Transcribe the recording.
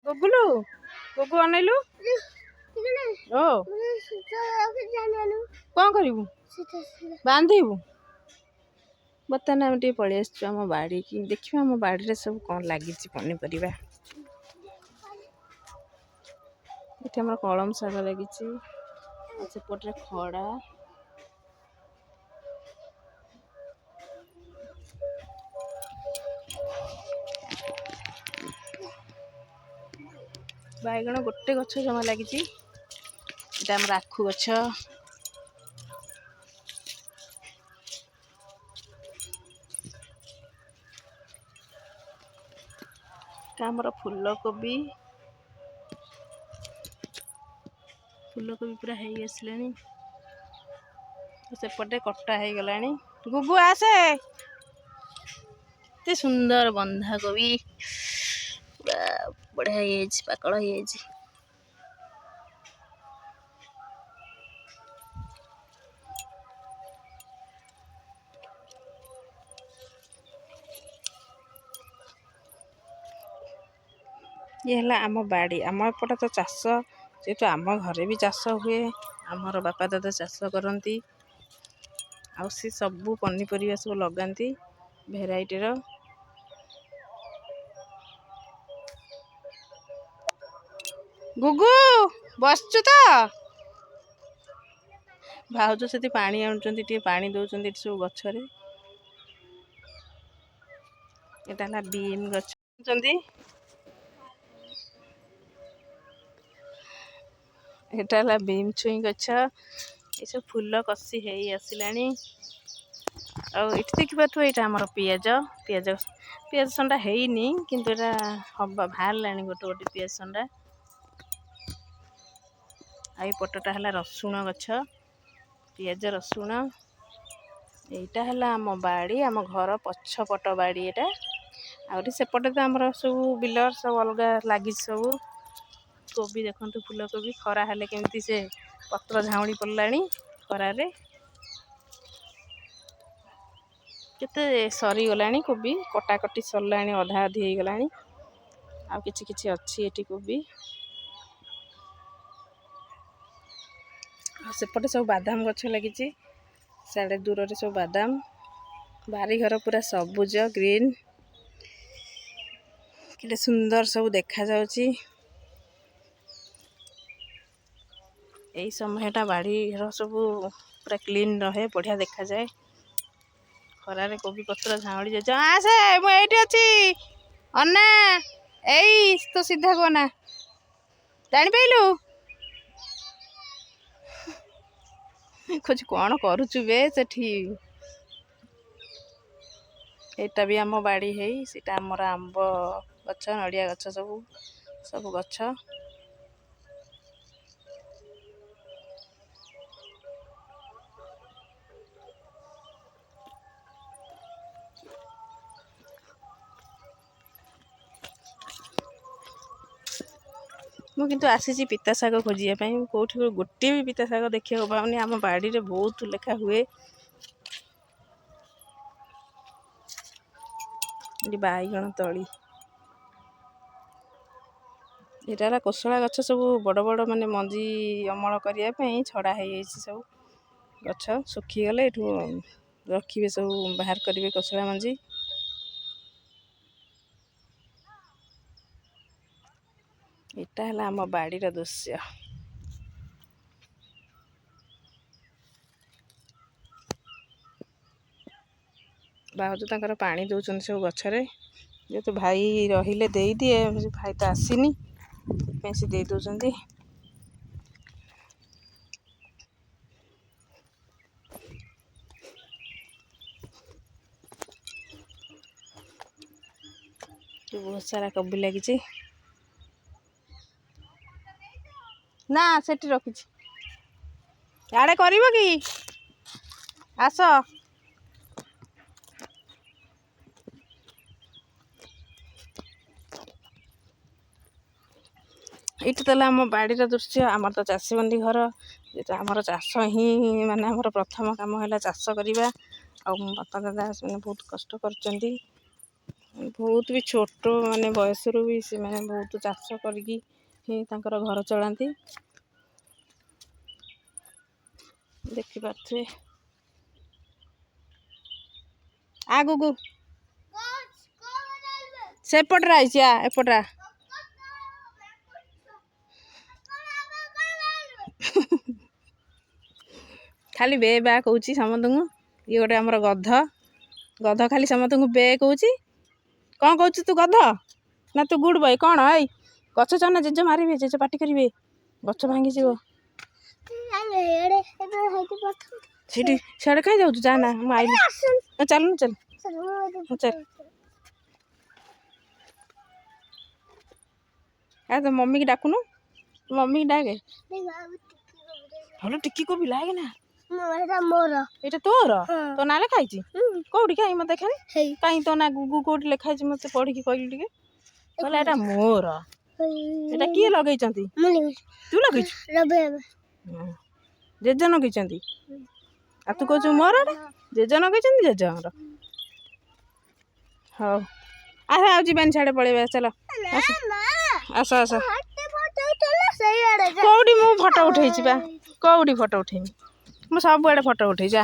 गुगुलू गुगु अनैलु ओ कौन करू बांधबू बर्तमान आम टे पलि आम बाड़ी की देखिए आम बाड़ी सब कौन लगी पनीपरिया ये आम कलम शाग लगी सेपटे खड़ा बैगण गोटे गछ जमा लगी आखु गछ आमर फूलकोबी पूरा है आसला सेपटे कटा हो गला गुगु आसे ते सुंदर बंधा कोबी पूरा बढ़िया पाकल हो ये है आम बाड़ी आम एपटे तो चाष जेहेतु आम घरे भी चाष हुए आमर बापा दादा चाष करती सी सबू पनीपरिया सब लगाती भेराइटीर गुगु बसचु तो भाउज से पानी आनुचंती पानी दौरान सब गछरे यहाँ बीम गछ यहाँ बीम छुई गछ ये सब फूल कषि है आसला देखिए यहाँ आम पियाज पियाज पियाज संडा हैनी किंतु हम बाहर गोटे गोटे पियाज संडा आई पटटा है रसुण गछ पियाज रसुण यहाँ है आम बाड़ी आम घर पछपट बाड़ी यहाँ आउरी सेपटे तो आमर सब बिलर सब अलग लगी सब कोबी देखु फूलकोबी खरा हेले केमती से पत्र झाउली पड़ला खरारे केते सरीगला कोबी कटाकटी सरला अधा अधि हो गला आ किछि किछि अच्छी एटी कोबी सेपटे सब बादाम गछ लगी साढ़े दूर रे सब बादाम बारीघर पूरा सबुज ग्रीन कि सुंदर सब देखा जाउची यही समयटा बाड़ी घर सब पूरा क्लीन रहे बढ़िया देखा जाए खरारे कोबी पत्र झाँली जाए आसे मुझे अच्छी अन्ना यही तो सीधा कोना जानी पाइलु खोज कौन करुचु बे सेठी एटा भी आम बाड़ी है सीटा आमर आंब गछ नड़िया गछ सब सब गछ मुझे किंतु आसी पिता शाग खोजापी कौटी गोटे भी पिता शाग देखा पाऊनी आम बाड़ी रे बहुत लेखा हुए बैगण तली यहाँ कोशला गछ सब बड़ बड़ माने मंजी अमल करने छड़ा है सब गछ सुखीगले ये रखिए सब बाहर करेंगे कोशला मंजी एटा है आम बाड़ीर दृश्य बाहर तक पानी दौरान सब गचरे जेहेतु भाई रहिले दे दिए भाई तो आसीनी से दे दौरान बहुत सारा कोबी लगी ना सेठी रखी याडे कर कि आस ये तो आम बाड़ीर दृश्य आमर तो चाषी बंदी घर तो आमर चाष ही माने आमर प्रथम काम है चाष करवा बापा दादा बहुत कष्ट कर ବହୁତ ବି ଛୋଟ ମାନେ ବୟସରୁ ବି ସେମାନେ ବହୁତ ଚାଷ କରିକି ହିଁ ତାଙ୍କର ଘର ଚଳାନ୍ତି। ଦେଖିପାରୁଥିବେ ଆଗକୁ ସେପଟରେ ଆଇଛି ଏପଟରା ଖାଲି ବେ ବା କହୁଛି ସମସ୍ତଙ୍କୁ। ଇଏ ଗୋଟେ ଆମର ଗଧ ଖାଲି ସମସ୍ତଙ୍କୁ ବେ କହୁଛି। କ'ଣ କହୁଛୁ ତୁ ଗଧ ନା ତୁ ଗୁଡ୍ ବଏ? କ'ଣ ଏଇ ଗଛ ଚଢ଼ନା ଜେଜେ ମାରିବେ, ଜେଜେ ପାଟି କରିବେ, ଗଛ ଭାଙ୍ଗିଯିବ। ସେଇଠି ସିଆଡ଼େ କାହିଁ ଯାଉଛୁ? ଯା ନା ମୁଁ ଆଇଲି। ଚାଲୁନୁ ଚାଲ ଚାଲ। ତ ମମିକି ଡାକୁନୁ, ମମିକି ଡାକେ। ଭଲ ଟିକି କୋବି ଲାଗେ ନା। ଏଇଟା ତୋର? ତୋ ନାଁ ଲେଖା ହେଇଛି କୋଉଠି? କାହିଁ ମତେ ଦେଖାନି। କାହିଁ ତୋ ନାଁ ଗୁଗୁ କୋଉଠି ଲେଖା ହେଇଛି? ମତେ ପଢିକି କହିଲୁ ଟିକେ। କହିଲା ଏଇଟା ମୋର। ଏଇଟା କିଏ ଲଗେଇଛନ୍ତି? ତୁ ଲଗେଇଛୁ? ଜେଜେ ଲଗେଇଛନ୍ତି। ଆଉ ତୁ କହୁଛୁ ମୋର? ଜେଜେ ଲଗେଇଛନ୍ତି, ଜେଜେଙ୍କର। ହଉ ଆଉ ଯିବାନି, ସିଆଡ଼େ ପଳେଇବା। ଚାଲ ଆସ ଆସ। କୋଉଠି ମୁଁ ଫଟୋ ଉଠେଇଛି ବା? କୋଉଠି ଫଟୋ ଉଠେଇବି? ମୁଁ ସବୁଆଡ଼େ ଫଟୋ ଉଠେଇଛି।